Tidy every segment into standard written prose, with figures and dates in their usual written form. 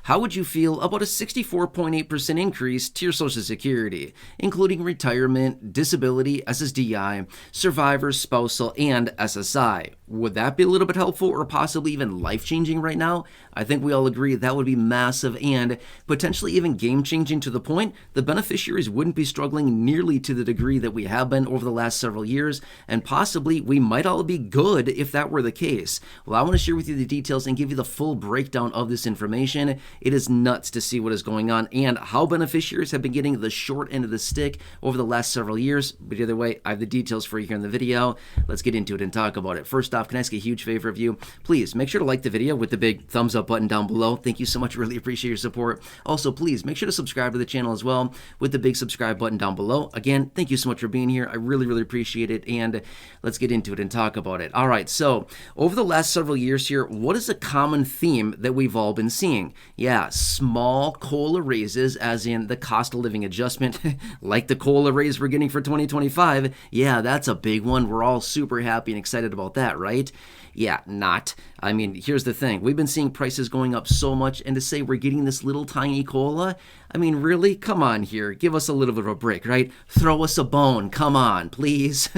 how would you feel about a 64.8% increase to your Social Security, including retirement, disability, SSDI, survivors, spousal, and SSI? Would that be a little bit helpful or possibly even life-changing right now? I think we all agree that would be massive and potentially even game-changing to the point the beneficiaries wouldn't be struggling nearly to the degree that we have been over the last several years, and possibly we might all be good if that were the case. Well, I want to share with you the details and give you the full breakdown of this information. It is nuts to see what is going on and how beneficiaries have been getting the short end of the stick over the last several years. But either way, I have the details for you here in the video. Let's get into it and talk about it. First off, can I ask a huge favor of you? Please make sure to like the video with the big thumbs up button down below. Thank you so much. Really appreciate your support. Also, please make sure to subscribe to the channel as well with the big subscribe button down below. Again, thank you so much for being here. I really appreciate it, and let's get into it and talk about it. All right, so over the last several years here, what is a common theme that we've all been seeing? Yeah, small COLA raises, as in the cost of living adjustment, like the COLA raise we're getting for 2025. Yeah, that's a big one. We're all super happy and excited about that, right? Yeah, not. I mean, here's the thing. We've been seeing prices going up so much, and to say we're getting this little tiny COLA, I mean, really? Come on here. Give us a little bit of a break, right? Throw us a bone. Come on, please.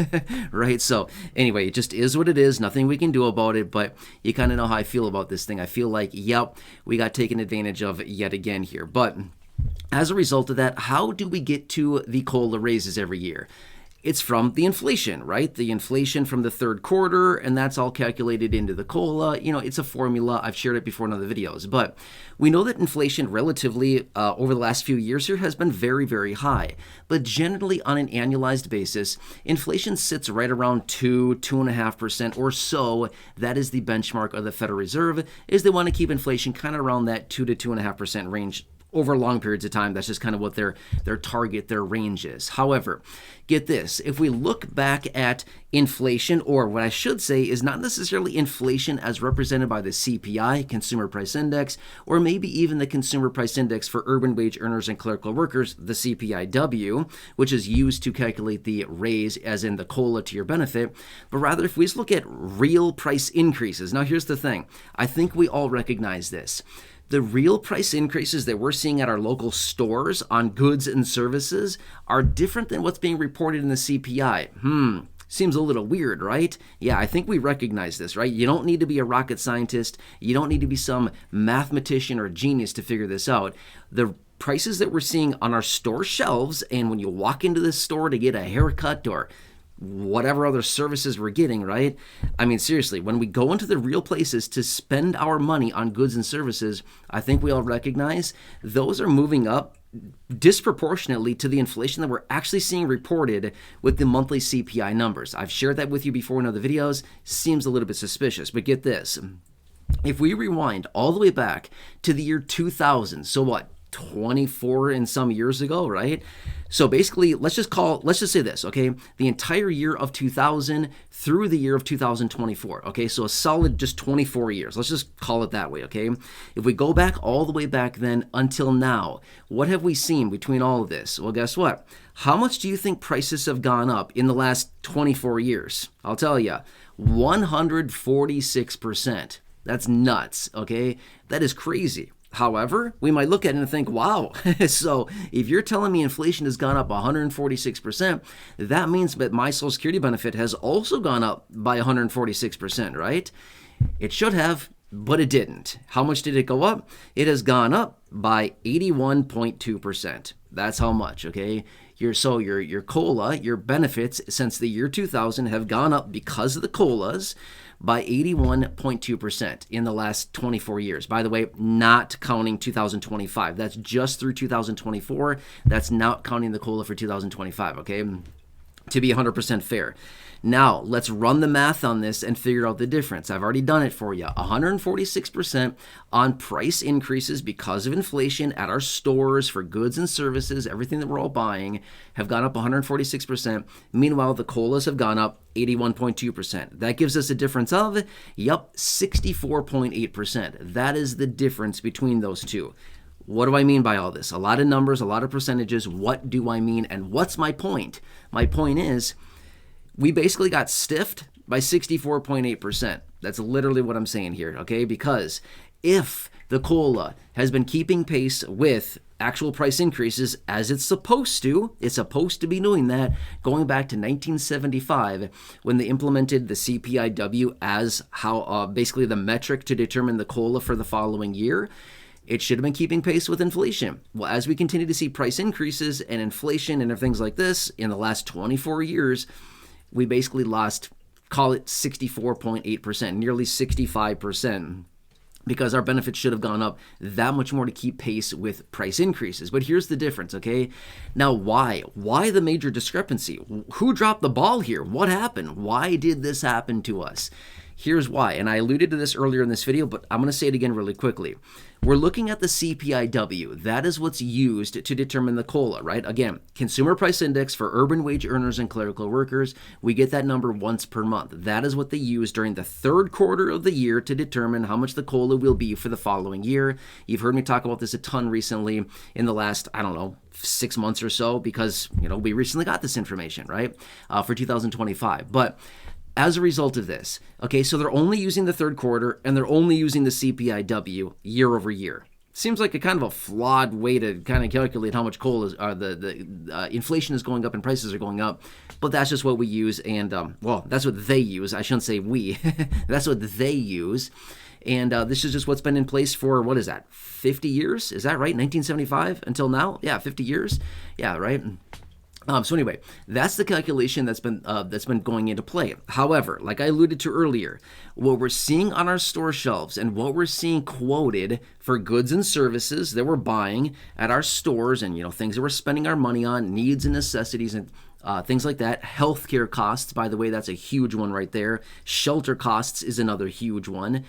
Right? So anyway, it just is what it is. Nothing we can do about it, but you kind of know how I feel about this thing. I feel like, yep, we got taken advantage of yet again here. But as a result of that, how do we get to the COLA raises every year? It's from the inflation, right? The inflation from the third quarter, and that's all calculated into the COLA. You know, it's a formula. I've shared it before in other videos, but we know that inflation relatively over the last few years here has been very high. But generally on an annualized basis, inflation sits right around 2.5% or so. That is the benchmark of the Federal Reserve, is they want to keep inflation kind of around that 2 to 2.5% range over long periods of time. That's just kind of what their target, their range is. However, get this, if we look back at inflation, or what I should say is not necessarily inflation as represented by the CPI, Consumer Price Index, or maybe even the Consumer Price Index for urban wage earners and clerical workers, the CPIW, which is used to calculate the raise as in the COLA to your benefit, but rather if we just look at real price increases. Now here's the thing, I think we all recognize this. The real price increases that we're seeing at our local stores on goods and services are different than what's being reported in the CPI. Seems a little weird, right? Yeah, I think we recognize this, right? You don't need to be a rocket scientist. You don't need to be some mathematician or genius to figure this out. The prices that we're seeing on our store shelves, and when you walk into the store to get a haircut or whatever other services we're getting, right? I mean, seriously, when we go into the real places to spend our money on goods and services, I think we all recognize those are moving up disproportionately to the inflation that we're actually seeing reported with the monthly CPI numbers. I've shared that with you before in other videos. Seems a little bit suspicious, but get this. If we rewind all the way back to the year 2000, so what? 24 and some years ago, right? So basically, let's just say this, okay? The entire year of 2000 through the year of 2024, okay? So a solid just 24 years. Let's just call it that way, okay? If we go back all the way back then until now, what have we seen between all of this? Well, guess what? How much do you think prices have gone up in the last 24 years? I'll tell you, 146%. That's nuts, okay? That is crazy. However, we might look at it and think, wow, so if you're telling me inflation has gone up 146%, that means that my Social Security benefit has also gone up by 146%, right? It should have, but it didn't. How much did it go up? It has gone up by 81.2%. That's how much, okay? Your COLA, your benefits since the year 2000 have gone up because of the COLAs by 81.2% in the last 24 years. By the way, not counting 2025. That's just through 2024. That's not counting the COLA for 2025, okay? To be 100% fair. Now, let's run the math on this and figure out the difference. I've already done it for you. 146% on price increases because of inflation at our stores for goods and services, everything that we're all buying, have gone up 146%. Meanwhile, the COLAs have gone up 81.2%. That gives us a difference of, 64.8%. That is the difference between those two. What do I mean by all this? A lot of numbers, a lot of percentages. What do I mean? And what's my point? My point is, we basically got stiffed by 64.8%. That's literally what I'm saying here, okay? Because if the COLA has been keeping pace with actual price increases as it's supposed to. It's supposed to be doing that going back to 1975 when they implemented the CPIW as how basically the metric to determine the COLA for the following year. It should have been keeping pace with inflation. Well, as we continue to see price increases and inflation and things like this in the last 24 years, we basically lost, call it 64.8%, nearly 65%. Because our benefits should have gone up that much more to keep pace with price increases. But here's the difference, okay? Now, why? Why the major discrepancy? Who dropped the ball here? What happened? Why did this happen to us? Here's why, and I alluded to this earlier in this video, but I'm going to say it again really quickly. We're looking at the CPIW. That is what's used to determine the COLA, right? Again, Consumer Price Index for urban wage earners and clerical workers. We get that number once per month. That is what they use during the third quarter of the year to determine how much the COLA will be for the following year. You've heard me talk about this a ton recently in the last, 6 months or so because, we recently got this information, right, for 2025. But as a result of this, okay, so they're only using the third quarter and they're only using the CPIW year over year. Seems like a kind of a flawed way to kind of calculate how much coal is, the inflation is going up and prices are going up, but that's just what we use, and that's what they use. I shouldn't say we. That's what they use, and this is just what's been in place for 50 years? Is that right? 1975 until now? Yeah, 50 years. Yeah, right. So anyway, that's the calculation that's been going into play. However, like I alluded to earlier, what we're seeing on our store shelves and what we're seeing quoted for goods and services that we're buying at our stores and things that we're spending our money on, needs and necessities and things like that. Healthcare costs, by the way, that's a huge one right there. Shelter costs is another huge one.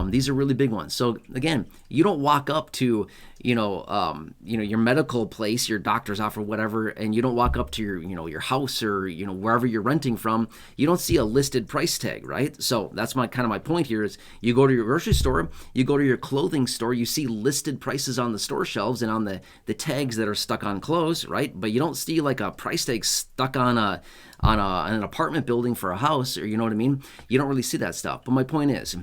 These are really big ones. So again, you don't walk up to your medical place, your doctor's office or whatever, and you don't walk up to your house or wherever you're renting from. You don't see a listed price tag, right? So that's my point here is you go to your grocery store, you go to your clothing store, you see listed prices on the store shelves and on the tags that are stuck on clothes, right? But you don't see like a price tag stuck on an apartment building for a house, or you know what I mean? You don't really see that stuff. But my point is,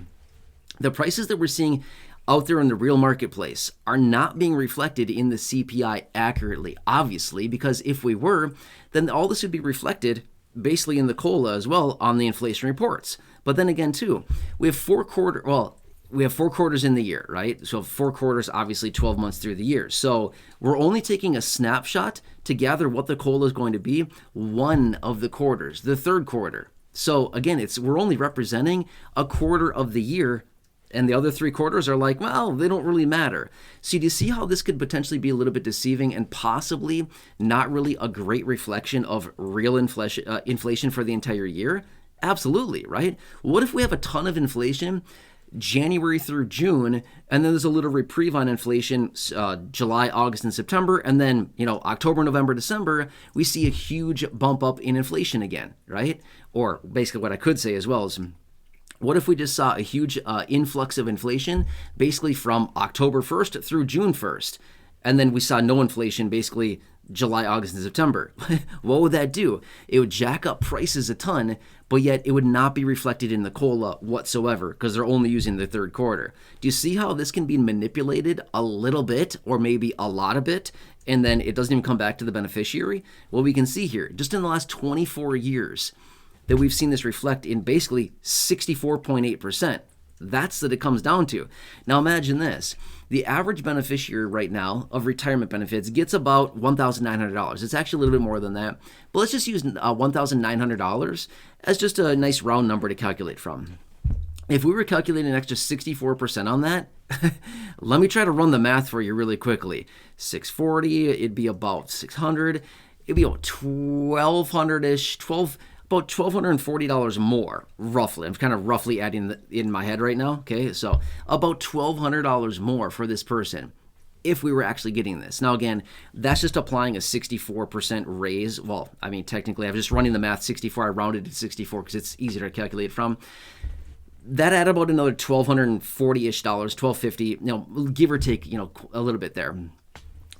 the prices that we're seeing out there in the real marketplace are not being reflected in the CPI accurately, obviously, because if we were, then all this would be reflected basically in the COLA as well on the inflation reports. But then again, too, we have 4 quarters in the year, right? So 4 quarters, obviously 12 months through the year. So we're only taking a snapshot to gather what the COLA is going to be one of the quarters, the third quarter. So again, we're only representing a quarter of the year, and the other 3 quarters are like, well, they don't really matter. So do you see how this could potentially be a little bit deceiving and possibly not really a great reflection of real inflation for the entire year? Absolutely, right? What if we have a ton of inflation January through June, and then there's a little reprieve on inflation July, August, and September, and then October, November, December, we see a huge bump up in inflation again, right? Or basically what I could say as well is, what if we just saw a huge influx of inflation basically from October 1st through June 1st, and then we saw no inflation basically July, August, and September? What would that do? It would jack up prices a ton, but yet it would not be reflected in the COLA whatsoever because they're only using the third quarter. Do you see how this can be manipulated a little bit or maybe a lot of it, and then it doesn't even come back to the beneficiary? Well, we can see here, just in the last 24 years, that we've seen this reflect in basically 64.8%. That's what it comes down to. Now imagine this. The average beneficiary right now of retirement benefits gets about $1,900. It's actually a little bit more than that. But let's just use $1,900 as just a nice round number to calculate from. If we were calculating an extra 64% on that, let me try to run the math for you really quickly. 640, it'd be about 600. It'd be about $1,200-ish, about $1,240 more, roughly. I'm kind of roughly adding in my head right now, okay? So about $1,200 more for this person if we were actually getting this. Now, again, that's just applying a 64% raise. Well, I mean, technically, I'm just running the math 64. I rounded to 64 because it's easier to calculate from. That added about another $1,240-ish, $1,250, give or take, a little bit there,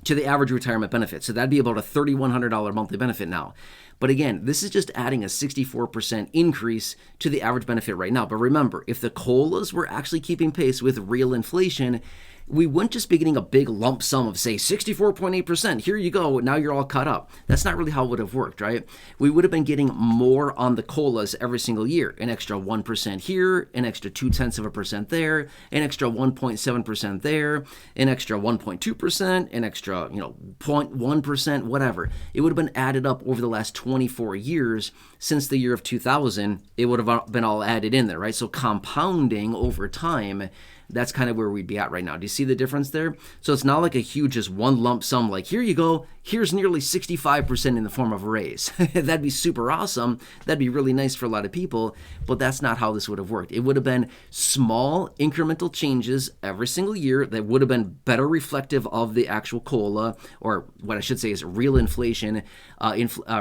to the average retirement benefit. So that'd be about a $3,100 monthly benefit now. But again, this is just adding a 64% increase to the average benefit right now. But remember, if the COLAs were actually keeping pace with real inflation, we wouldn't just be getting a big lump sum of, say, 64.8%. Here you go. Now you're all caught up. That's not really how it would have worked, right? We would have been getting more on the COLAs every single year. An extra 1% here, an extra 0.2% there, an extra 1.7% there, an extra 1.2%, an extra, 0.1%, whatever. It would have been added up over the last 24 years since the year of 2000. It would have been all added in there, right? So compounding over time, that's kind of where we'd be at right now. Do you see the difference there? So it's not like a huge just one lump sum, like here you go, here's nearly 65% in the form of a raise. That'd be super awesome. That'd be really nice for a lot of people, but that's not how this would have worked. It would have been small incremental changes every single year that would have been better reflective of the actual COLA, or what I should say is real inflation,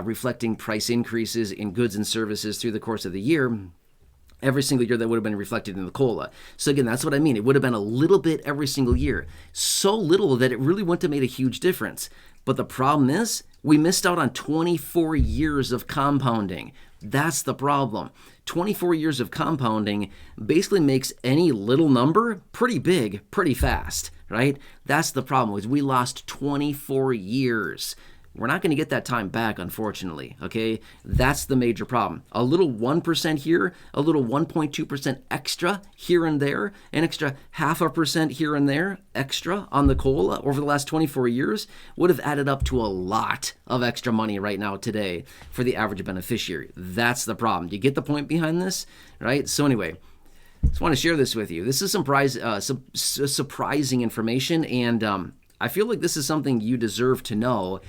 reflecting price increases in goods and services through the course of the year. Every single year that would have been reflected in the COLA. So again, that's what I mean. It would have been a little bit every single year. So little that it really wouldn't have made a huge difference. But the problem is we missed out on 24 years of compounding. That's the problem. 24 years of compounding basically makes any little number pretty big, pretty fast, right? That's the problem, is we lost 24 years. We're not going to get that time back, unfortunately, okay? That's the major problem. A little 1% here, a little 1.2% extra here and there, an extra 0.5% here and there extra on the COLA over the last 24 years would have added up to a lot of extra money right now today for the average beneficiary. That's the problem. Do you get the point behind this, right? So anyway, just want to share this with you. This is surprising information, and I feel like this is something you deserve to know.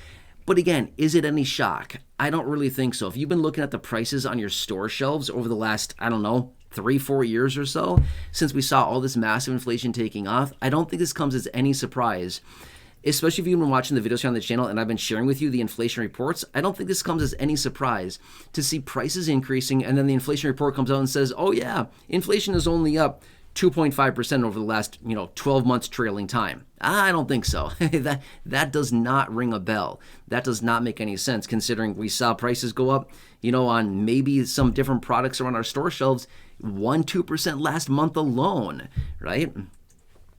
But again, is it any shock? I don't really think so. If you've been looking at the prices on your store shelves over the last, 3-4 years or so, since we saw all this massive inflation taking off, I don't think this comes as any surprise. Especially if you've been watching the videos here on the channel and I've been sharing with you the inflation reports, I don't think this comes as any surprise to see prices increasing, and then the inflation report comes out and says, oh yeah, inflation is only up 2.5% over the last 12 months trailing time. I don't think so. that does not ring a bell. That does not make any sense, considering we saw prices go up, on maybe some different products around our store shelves 1-2% last month alone, right?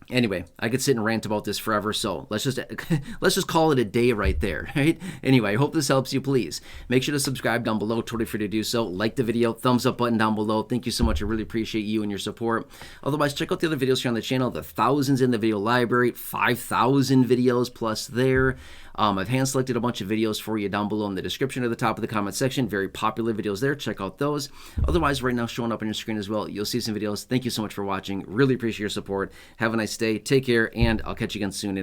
Anyway, I could sit and rant about this forever, so let's just call it a day right there, right? Anyway, I hope this helps you. Please make sure to subscribe down below. Totally free to do so. Like the video, thumbs up button down below. Thank you so much. I really appreciate you and your support. Otherwise, check out the other videos here on the channel. The thousands in the video library, 5,000 videos plus there. I've hand selected a bunch of videos for you down below in the description or the top of the comment section. Very popular videos there. Check out those. Otherwise, right now showing up on your screen as well, you'll see some videos. Thank you so much for watching. Really appreciate your support. Have a nice day. Take care, and I'll catch you again soon.